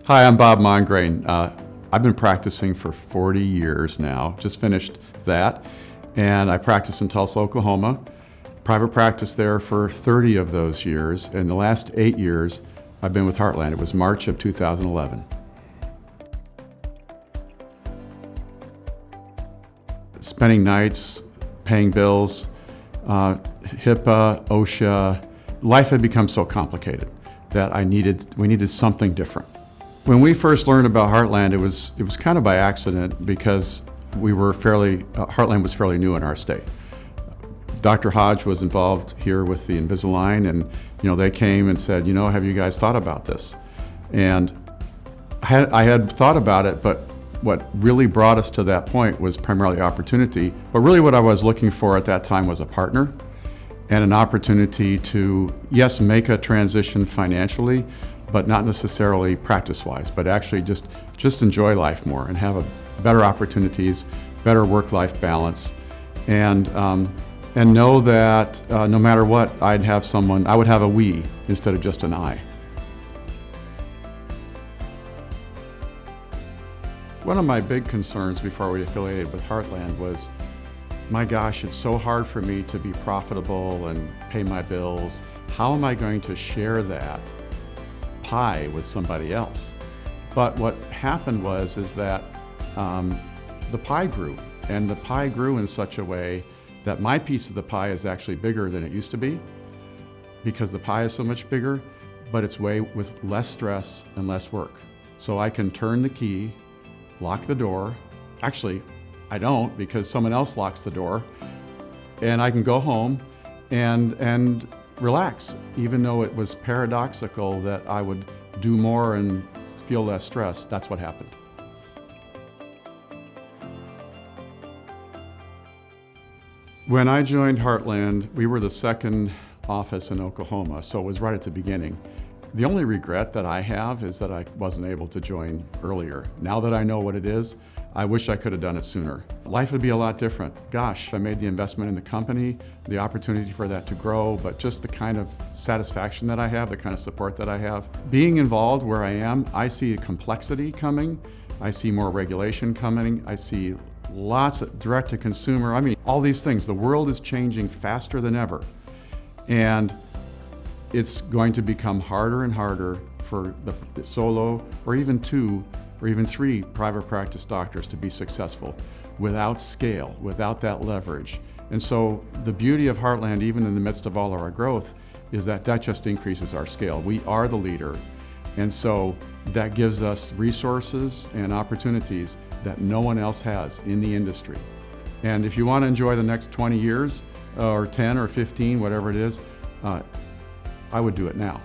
Hi, I'm Bob Mongrain. I've been practicing for 40 years now, just finished that, and I practice in Tulsa, Oklahoma. Private practice there for 30 of those years, and the last 8 years I've been with Heartland. It was March of 2011. Spending nights, paying bills, HIPAA, OSHA, life had become so complicated that we needed something different. When we first learned about Heartland, it was kind of by accident because Heartland was fairly new in our state. Dr. Hodge was involved here with the Invisalign, and they came and said, have you guys thought about this? And I had thought about it, but what really brought us to that point was primarily opportunity. But really what I was looking for at that time was a partner and an opportunity to, yes, make a transition financially, but not necessarily practice-wise, but actually just enjoy life more and have better opportunities, better work-life balance, and know that no matter what, I would have a we instead of just an I. One of my big concerns before we affiliated with Heartland was, my gosh, it's so hard for me to be profitable and pay my bills. How am I going to share that pie with somebody else? But what happened is that the pie grew, and the pie grew in such a way that my piece of the pie is actually bigger than it used to be because the pie is so much bigger, but it's with less stress and less work. So I can turn the key, lock the door. Actually, I don't, because someone else locks the door, and I can go home and relax, even though it was paradoxical that I would do more and feel less stress. That's what happened. When I joined Heartland, we were the second office in Oklahoma, so it was right at the beginning. The only regret that I have is that I wasn't able to join earlier. Now that I know what it is, I wish I could have done it sooner. Life would be a lot different. Gosh, I made the investment in the company, the opportunity for that to grow, but just the kind of satisfaction that I have, the kind of support that I have. Being involved where I am, I see a complexity coming. I see more regulation coming. I see lots of direct to consumer. I mean, all these things. The world is changing faster than ever. And it's going to become harder and harder for the solo or even two or even three private practice doctors to be successful without scale, without that leverage. And so the beauty of Heartland, even in the midst of all of our growth, is that just increases our scale. We are the leader. And so that gives us resources and opportunities that no one else has in the industry. And if you want to enjoy the next 20 years or 10 or 15, whatever it is, I would do it now.